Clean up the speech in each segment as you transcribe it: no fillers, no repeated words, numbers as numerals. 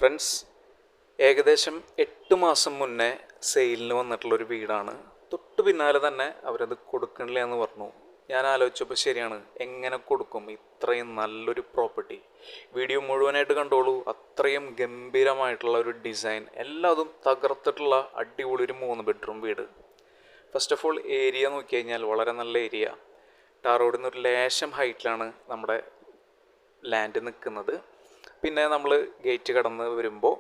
Friends, ഏകദേശം 8 മാസം മുന്നേ സെയിലിന് വന്നിട്ടുള്ളൊരു വീടാണ്. തൊട്ട് പിന്നാലെ തന്നെ അവരത് കൊടുക്കണില്ല എന്ന് പറഞ്ഞു. ഞാൻ ആലോചിച്ചപ്പോൾ ശരിയാണ്, എങ്ങനെ കൊടുക്കും ഇത്രയും നല്ലൊരു പ്രോപ്പർട്ടി? വീഡിയോ മുഴുവനായിട്ട് കണ്ടോളൂ. അത്രയും ഗംഭീരമായിട്ടുള്ള ഒരു ഡിസൈൻ, എല്ലാതും തകർത്തിട്ടുള്ള അടിപൊളി ഒരു 3 ബെഡ്റൂം വീട്. ഫസ്റ്റ് ഓഫ് ഓൾ ഏരിയ നോക്കി കഴിഞ്ഞാൽ വളരെ നല്ല ഏരിയ. ടാർ റോഡിൽ നിന്ന് ഒരു ലേശം ഹൈറ്റിലാണ് നമ്മുടെ ലാൻഡ് നിൽക്കുന്നത്. പിന്നെ നമ്മൾ ഗേറ്റ് കടന്ന് വരുമ്പോൾ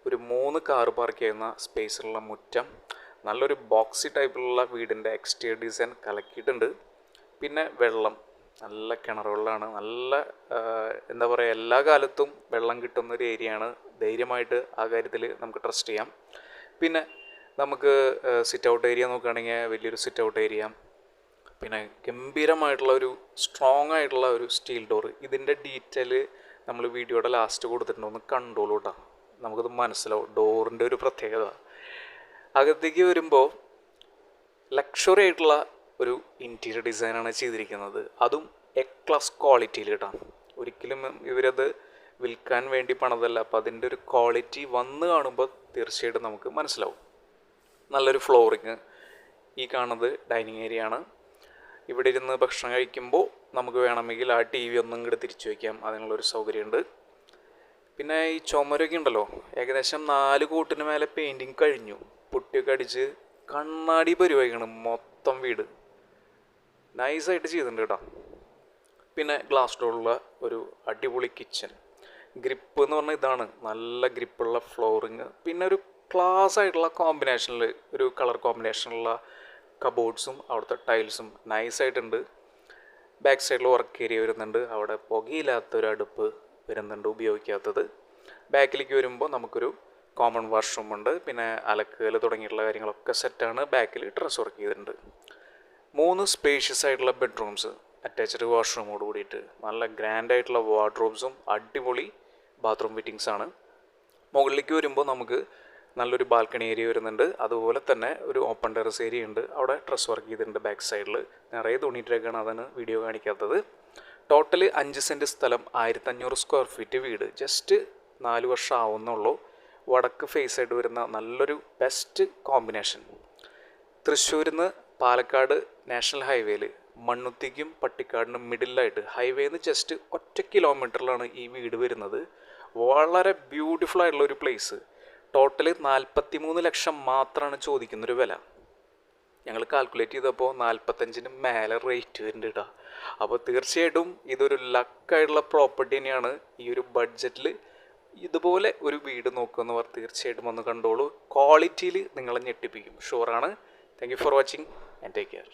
ഒരു 3 കാർ പാർക്ക് ചെയ്യുന്ന സ്പേസുള്ള മുറ്റം, നല്ലൊരു ബോക്സി ടൈപ്പിലുള്ള വീടിൻ്റെ എക്സ്റ്റീരിയർ ഡിസൈൻ കലക്കിയിട്ടുണ്ട്. പിന്നെ വെള്ളം, നല്ല കിണർ വെള്ളമാണ്. നല്ല എന്താ പറയുക, എല്ലാ കാലത്തും വെള്ളം കിട്ടുന്നൊരു ഏരിയയാണ്. ധൈര്യമായിട്ട് ആ കാര്യത്തിൽ നമുക്ക് ട്രസ്റ്റ് ചെയ്യാം. പിന്നെ നമുക്ക് സിറ്റ് ഔട്ട് ഏരിയ നോക്കുകയാണെങ്കിൽ വലിയൊരു സിറ്റ് ഔട്ട് ഏരിയ. പിന്നെ ഗംഭീരമായിട്ടുള്ള ഒരു സ്ട്രോങ് ആയിട്ടുള്ള ഒരു സ്റ്റീൽ ഡോർ. ഇതിൻ്റെ ഡീറ്റെയിൽ നമ്മൾ വീഡിയോയുടെ ലാസ്റ്റ് കൊടുത്തിട്ടുണ്ട്, ഒന്ന് കണ്ടോളൂ കേട്ടോ. നമുക്കത് മനസ്സിലാവും ഡോറിൻ്റെ ഒരു പ്രത്യേകത. അകത്തേക്ക് വരുമ്പോൾ ലക്ഷറി ആയിട്ടുള്ള ഒരു ഇൻറ്റീരിയർ ഡിസൈനാണ് ചെയ്തിരിക്കുന്നത്. അതും എ ക്ലാസ് ക്വാളിറ്റിയിൽ കേട്ടോ. ഒരിക്കലും ഇവരത് വിൽക്കാൻ വേണ്ടി പണതല്ല. അപ്പോൾ അതിൻ്റെ ഒരു ക്വാളിറ്റി വന്ന് കാണുമ്പോൾ തീർച്ചയായിട്ടും നമുക്ക് മനസ്സിലാവും. നല്ലൊരു ഫ്ലോറിങ്. ഈ കാണുന്നത് ഡൈനിങ് ഏരിയ ആണ്. ഇവിടെ ഇരുന്ന് ഭക്ഷണം കഴിക്കുമ്പോൾ നമുക്ക് വേണമെങ്കിൽ ആ ടി വി ഒന്നും ഇങ്ങോട്ട് തിരിച്ചു വയ്ക്കാം, അതിനുള്ളൊരു സൗകര്യമുണ്ട്. പിന്നെ ഈ ചുമരൊക്കെ ഉണ്ടല്ലോ, ഏകദേശം 4 കോട്ടിന് മേലെ പെയിൻറ്റിങ് കഴിഞ്ഞു. പുട്ടിയൊക്കെ അടിച്ച് കണ്ണാടി പരിപാടിയാണ് മൊത്തം വീട്. നൈസായിട്ട് ചെയ്തിട്ടുണ്ട് കേട്ടോ. പിന്നെ ഗ്ലാസ് ഡോറുള്ള ഒരു അടിപൊളി കിച്ചൺ. ഗ്രിപ്പ് എന്ന് പറഞ്ഞാൽ ഇതാണ്, നല്ല ഗ്രിപ്പുള്ള ഫ്ലോറിങ്. പിന്നെ ഒരു ക്ലാസ് ആയിട്ടുള്ള കോമ്പിനേഷനിൽ, ഒരു കളർ കോമ്പിനേഷനുള്ള കബോർഡ്സും അവിടുത്തെ ടൈൽസും നൈസായിട്ടുണ്ട്. ബാക്ക് സൈഡിൽ വർക്ക് ഏരിയ വരുന്നുണ്ട്. അവിടെ പുകയില്ലാത്തൊരു അടുപ്പ് വരുന്നുണ്ട്, ഉപയോഗിക്കാത്തത്. ബാക്കിലേക്ക് വരുമ്പോൾ നമുക്കൊരു കോമൺ വാഷ്റൂം ഉണ്ട്. പിന്നെ അലക്കുകൾ തുടങ്ങിയിട്ടുള്ള കാര്യങ്ങളൊക്കെ സെറ്റാണ്. ബാക്കിൽ ഡ്രസ് വർക്ക് ചെയ്തിട്ടുണ്ട്. 3 സ്പേഷ്യസ് ആയിട്ടുള്ള ബെഡ്റൂംസ്, അറ്റാച്ച്ഡ് വാഷ്റൂമോട് കൂടിയിട്ട് നല്ല ഗ്രാൻഡായിട്ടുള്ള വാർഡ്രോബ്സും അടിപൊളി ബാത്റൂം ഫിറ്റിങ്സാണ്. മുകളിലേക്ക് വരുമ്പോൾ നമുക്ക് നല്ലൊരു ബാൽക്കണി ഏരിയ വരുന്നുണ്ട്. അതുപോലെ തന്നെ ഒരു ഓപ്പൺ ടെറസ് ഏരിയ ഉണ്ട്. അവിടെ ഡ്രസ് വർക്ക് ചെയ്തിട്ടുണ്ട്. ബാക്ക് സൈഡിൽ നിറയെ തുണിയിട്ടേക്കാണ്, അതാണ് വീഡിയോ കാണിക്കാത്തത്. ടോട്ടൽ 5 സെൻറ്റ് സ്ഥലം, 1500 സ്ക്വയർ ഫീറ്റ് വീട്. ജസ്റ്റ് 4 വർഷം ആവുന്നുള്ളൂ. വടക്ക് ഫേസ് ആയിട്ട് വരുന്ന നല്ലൊരു ബെസ്റ്റ് കോമ്പിനേഷൻ. തൃശ്ശൂരിൽ നിന്ന് പാലക്കാട് നാഷണൽ ഹൈവേയിൽ മണ്ണുത്തിക്കും പട്ടിക്കാടിനും മിഡിലായിട്ട്, ഹൈവേന്ന് ജസ്റ്റ് 1 കിലോമീറ്ററിലാണ് ഈ വീട് വരുന്നത്. വളരെ ബ്യൂട്ടിഫുൾ ആയിട്ടുള്ള ഒരു പ്ലേസ്. ടോട്ടൽ 43 ലക്ഷം മാത്രമാണ് ചോദിക്കുന്നൊരു വില. ഞങ്ങൾ കാൽക്കുലേറ്റ് ചെയ്തപ്പോൾ 45-ന് മേലെ റേറ്റ് വരുന്നുണ്ട് കേട്ടോ. അപ്പോൾ തീർച്ചയായിട്ടും ഇതൊരു ലക്കായിട്ടുള്ള പ്രോപ്പർട്ടി തന്നെയാണ്. ഈ ഒരു ബഡ്ജറ്റിൽ ഇതുപോലെ ഒരു വീട് നോക്കുന്നവർ തീർച്ചയായിട്ടും വന്ന് കണ്ടോളൂ. ക്വാളിറ്റിയിൽ നിങ്ങളെ ഞെട്ടിപ്പിക്കും, ഷുവറാണ്. Thank you for watching and take care.